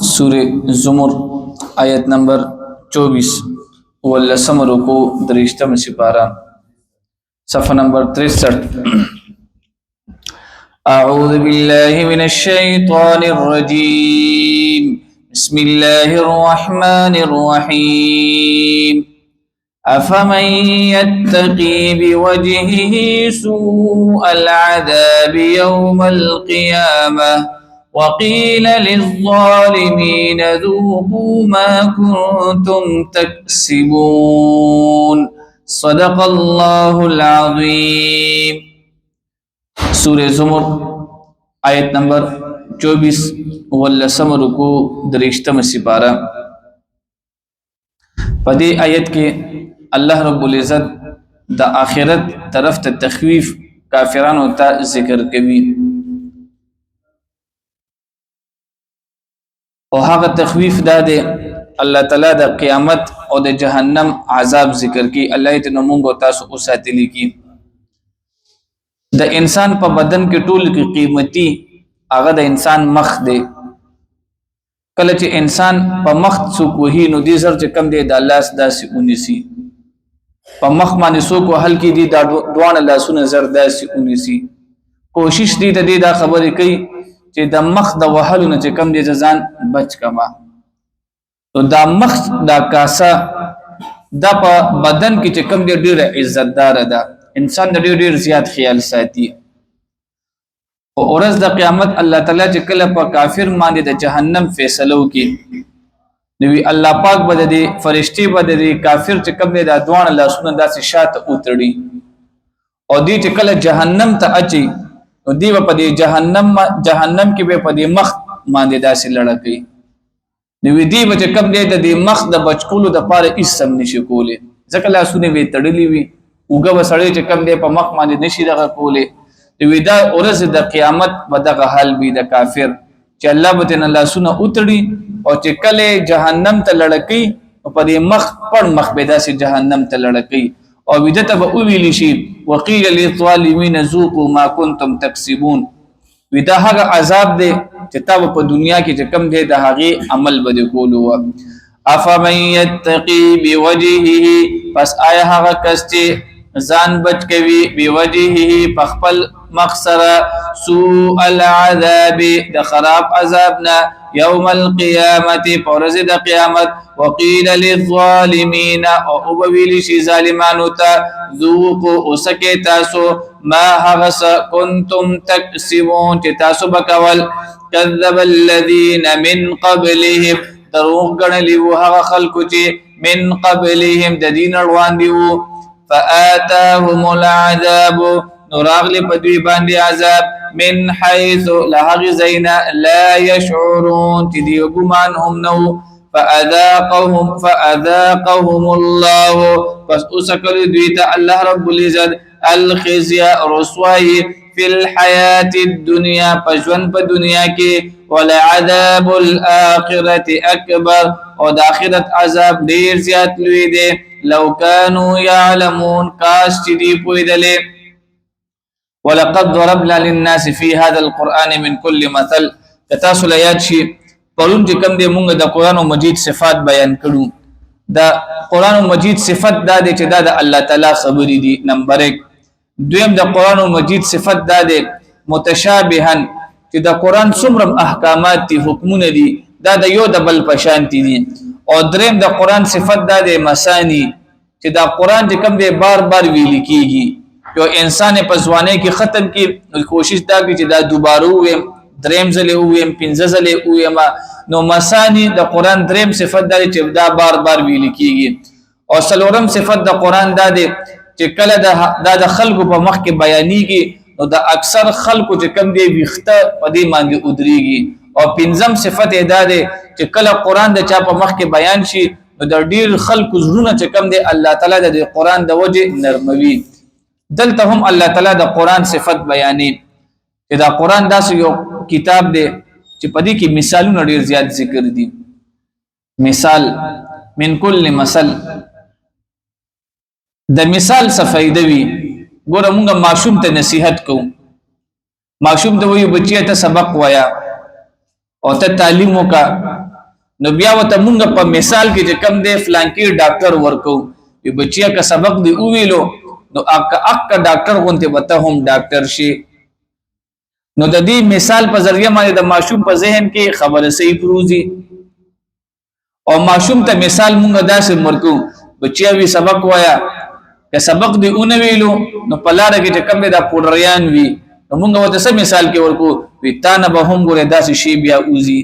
سورة زمر آیت نمبر 24 واللسم رکو درشتم سپارہ صفحہ نمبر 63. أعوذ بالله من الشيطان الرجيم. بسم الله الرحمن الرحيم. أفمن يتقي بوجهه سوء العذاب يوم القيامة وقيل للظالمين ذوقوا ما كنتم تكسبون. صدق الله العظيم. سورة زمر آیت نمبر 24 واللسم رکو درشتم سپارہ. پدی آیت کے اللہ رب العزت دا آخرت طرف تا تخویف کافرانو تا ذکر کبھی او هغه تخویف دا دے اللہ تعالی دا قیامت او دا جہنم عذاب ذکر کی. اللہ تنمونگو تاسو اساتلی کی دا انسان په بدن کې ټول کې قیمتي هغه د انسان مخ دی. کله چې انسان په مخ څوک وهي نو دې سر چې کم دی د الله داسې اونیسي په مخ باندې څوک وهل کې دي دا دوه لاسونه زر داسې اونیسي. کوشش دې د دې دا خبرې کوي چې د مخ د وهلو نه چې کم دی ځان بچ کما. نو دا مخ دا کاسه دا په بدن کې چې کم دی ډیره عزتدار ده. انسان د ډیر زیات خیال ساتي. او ورځ د قیامت الله تعالی چې کله په کافر باندې د جهنم فیصلو کې نو الله پاک بده دي فرشتي بده دي کافر چې کوم د دوان لاسونه داسې شاته اوتړي او دې چې کله جهنم ته اچي نو دی په دې جهنم کې به په دې مخ باندې داسې لړکې نو دې چې کوم دې مخ د بچکولو د پاره اسم نشي کوله ځکه لاسونه وي تړلې وي اوګه وسړی چې کم دی په مخ باندې نشي دغه کوله. دا ورځ د قیامت به دغه حال وي د کافر چې الله به تن الله سونه اوتړي او چې کله جهنم ته لړکی او په دې مخ پر مخ به داسې جهنم ته لړکی او بدته به ویل شي وقيل للظالمين ذوقوا ما كنتم تكسبون. ودا هغه عذاب دی چې تاسو په دنیا کې چې کم دی د هغه عمل به کولو. افمن يتقي بوجهه پس آیا هغه کس چې ځان بچ کوي بوجهه پخپل مخسر سوء العذاب د خراب عذابنا يوم القيامه پرز د قیامت وقيل للظالمين او وبویل شي ظالمانو ته ذوقوا اسکه تاسو ما هغس كنتم تکسبون چې تاسو بکول. كذب الذين من قبلهم دروغ غنلی وو هغه خلکو چې من قبلهم د دین روان دی وو فآتاهم العذاب نراغلی پدوی باندې عذاب من حيث لهغ زینا لا يشعرون چې دی ګمان هم نو فأذاقهم الله پس اسکل دوی ته الله رب العزت الخزي رسوای فی الحیات الدنیا پجون په دنیا کې ولعذاب الاخرة اکبر او د اخرت عذاب ډیر زیات لوی دی. لو كانوا يعلمون کاش چې دی پویدلې. ولقد ضربنا للناس في هذا القرآن من كل مثل. تاسو له یاد شي پرون چې کوم دی مونږ د قرآن مجید صفات بیان کړو. د قرآن مجید صفت دا دی چې دا د الله تعالی خبرې دي نمبر 1. دویم د قرآن مجید صفت دا دی متشابهن چې د قرآن څومره احکامات دي حکمونه دي دا د یو د بل پشانتی دي. او دریم د قرآن صفت دا دی مسانی چې دا قرآن چې کوم دی بار بار ویل کیږي. یو انسان په ځواني کې ختم کی کوشش دا کوي چې دا دوباره ویم دریم ځله ویم پنځه ځله ویم. نو مسانی د قرآن دریم صفت دا چې دا بار بار ویل کیږي. او څلورم صفت د قرآن دا دی چې کله دا د خلکو په مخ کې بیانېږي نو د اکثر خلکو چې کم دی ویخته په دې باندې ودرېږي. او پنځم صفت دا دی چې کله قرآن د چا په مخ کې بیان شي نو د ډیر خلکو زړونه چې کم دی الله تعالی د قرآن د وجه نرموي. دلته هم الله تعالی د قرآن صفت بیانې چې دا قرآن داسې یو کتاب دی چې په دې کې مثالونه ډیر زیات ذکر دي. مثال من کل مثل د مثال څه فائدہ وي. ګوره مونږه ماشوم ته نصیحت کوو ماشوم ته وی بچی ته سبق وایا او ته تعلیم وکا نو بیا وته مونږ په مثال کې چې کم دی فلانکی ډاکټر ورکو وی بچیا کا سبق دی او ویلو نو اک ډاکټر غونته وته هم ډاکټر شي نو د دې مثال په ذریعہ باندې د ماشوم په ذهن کې خبره صحیح پروزي او ماشوم ته مثال مونږ داسې مرکو بچیا وی سبق وایا که سبق دی اون ویلو نو پلاره کې چې کم دی دا پوډریان وی نو مونږ وته څه مثال کې ورکو وی تا نه به هم ګوره داسې شی بیا اوزي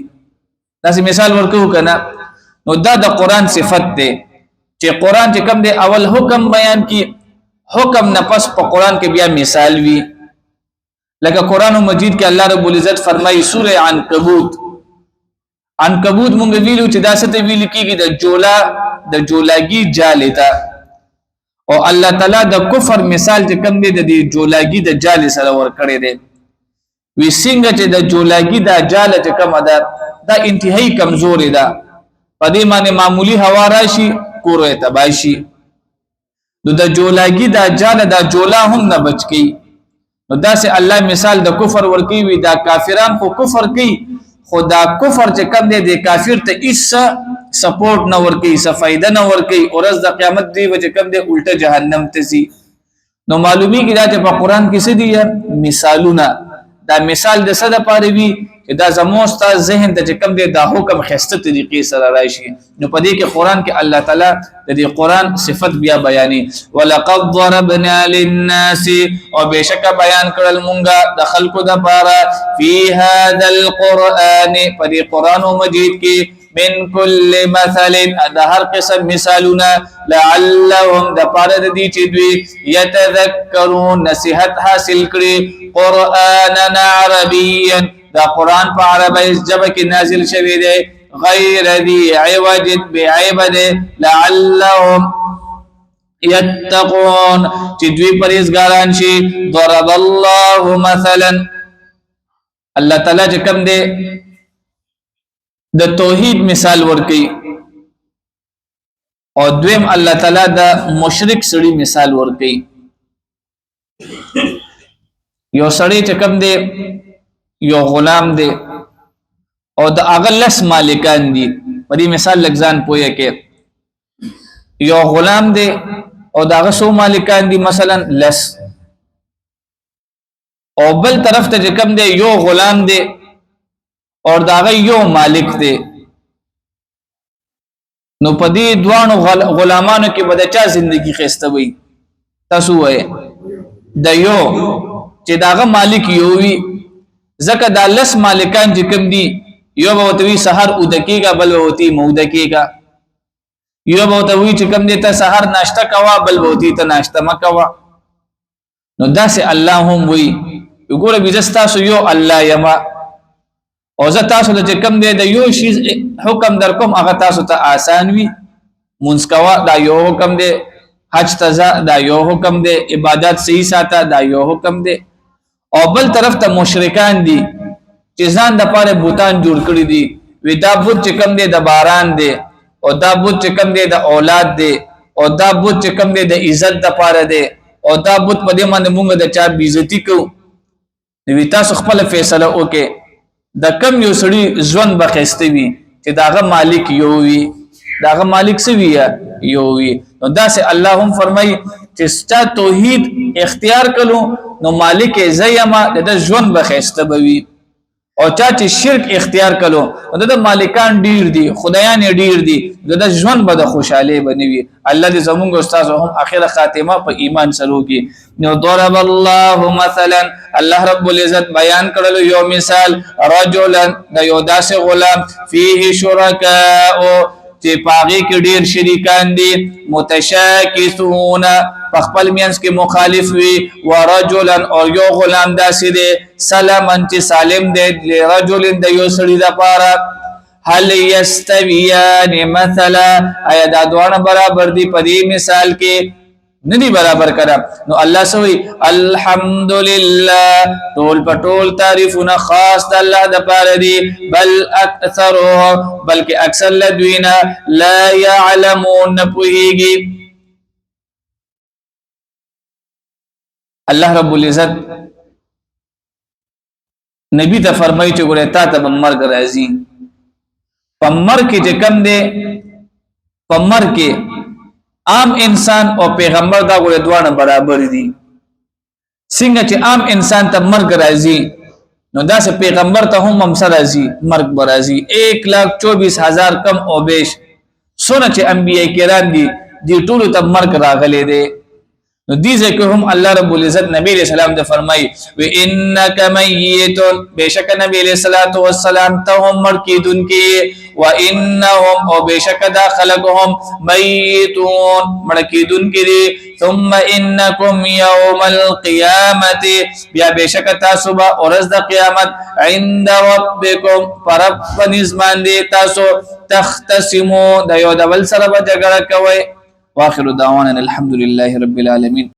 داسې مثال ورکو کنه نو دا د قران صفت ده چې قران چې کم دی اول حکم بیان کی حکم نه پس په قران کې بیا مثال وی لکه قران مجید کې الله رب العزت فرمایي سوره عنکبوت مونږ ویلو چې دا ست ویل کیږي د جولاګي جال تا او الله تعالی د کفر مثال چې کم دی د جولاګي د جال سره ور کړی دی وی څنګه چې د جولاګي د جال چې کم ده دا انتهایی کمزوري ده پدې معنی معمولی هوا راشي کوره تباشي نو د جولاګي د جال د جولا هم نه بچ کی نو دا سه الله مثال د کفر ور کوي وی دا کافران خو کفر کوي خدا کفر چې کم دی د کافر ته هیڅ سپورټ نه ور کوي څه فائدہ نه ور کوي او ورځ د قیامت دی چې کم دی الټه جهنم ته سي نو معلومی کی دا چې په قران کې څه دي مثالونه دا مثال د صد پاره وی چې دا زموستا ذهن ته کم دی دا حکم خسته طریقې سره راشي نو په دې کې قران کې الله تعالی د دې قران صفت بیا بیانې ولقد ضربنا للناس او بشک بیان کړل مونږه د خلقو د پاره فی هذا القران په دې قران مجید کې من كل مثل د هر قسم مثالونه لعلهم د پاره د دې چې دوی يتذكرون نصيحت حاصل کړي قرانا عربيا دا قران په عربی ژبه کې نازل شوی دی غیر ذی عوج بعبد لعلهم يتقون چې دوی پرهیزګاران شي ضرب الله مثلا الله تعالی چې کوم دی د توحید مثال ورکي او دویم الله تعالی د مشرک سړي مثال ورکي یو سړی چې کوم دی یو غلام دی او د اغلس مالکان دي په دې مثال لګزان پوهه کې یو غلام دی او داغه سو مالکان دي مثلا لس او بل طرف ته کوم دی یو غلام دی او داغه یو مالک دی نو په دې دوانو غلامانو کې بدچا زندگی خسته وي تاسو وای د یو چې داغه مالک یو وي زکه د لس مالکان چې کوم دي یو به وتوی سحر او دقیقه بل وتی مودقیقه یو به وتوی چې کوم دي ته سحر ناشته کوا بل وتی ته ناشته مکوا نو داسې الله هم وی وګوره بيزستا سو یو الله یما او زه تاسو ته کوم دی د یو شی حکم در کوم هغه تاسو ته آسان وي مونږ کوا دا یو حکم دی حج تزا دا یو حکم دی عبادت صحیح ساته دا یو حکم دی او بل طرف ته مشرکان دي چې ځان د پاره بوتان جوړ کړی دي وی دا بوت چې کم دی د باران دی او دا بوت چې کم دی د اولاد دی او دا بوت چې کم دی د عزت د پاره دی او دا بوت په دې باندې مونږ د چا بیزتی کو وی تاسو خپل فیصله وکړه د کم یو سړي ځوان بخښته وي چې داغه مالک یو وي داغه مالک څه وي یو وي نو دا سه الله هم فرمای چې ستا توحید اختیار کړو نو مالک زیما د ژوند بخښته بوي او چا چې شرک اختیار کړو د مالکان ډیر دي خدایان ډیر دي د ژوند به د خوشاله بنوي الله دې زموږ استاد هم اخره خاتمه په ایمان سره وکي نو ضرب الله مثلا الله رب العزت بیان کړل یو مثال رجلا د یو داسې غلام فيه شرکاء چې پاغي کې ډیر شریکان دي متشاکسون خپل مینس کې مخالف وي ورجلا او یو غلام داسې دی سلامن چې سالم دی لرجل د یو سړي د پاره هل یستویان مثلا ایا دا دوه برابر دي په دې مثال کې ندی برابر کړه نو الله سوی الحمدلله ټول پټول تعریفونه خاص د الله د پاره دي بل اکثرهم بلکې اکثر لدوینا لا يعلمون پوهیږي الله رب العزت نبی ته فرمایي چې ګوره تا ته مرګ راځي په مرګ کې چې کم دی په مرګ کې عام انسان او پیغمبر دا ګوره دوه برابر دي څنګه چې عام انسان ته مرګ راځي نو دا سه پیغمبر ته هم سره راځي مرګ برازي 1,24,000 کم او بیش سونه چې انبیای کرام دي ټول ته مرګ راغلي دي نو دې ځکه هم الله رب العزت نبی علیہ السلام ته فرمایي و انک میت بشک نبی علیہ الصلوۃ والسلام ته هم مر کیدون کی و انهم او بشک دا خلقهم میتون مر کیدون کی ثم انکم یوم القیامت بیا بشک تاسو با ورځ د قیامت عند ربکم فرب نزمان دی تاسو تختصمو د یو د بل سره به جګړه کوي واخر دعوانا الحمد لله رب العالمين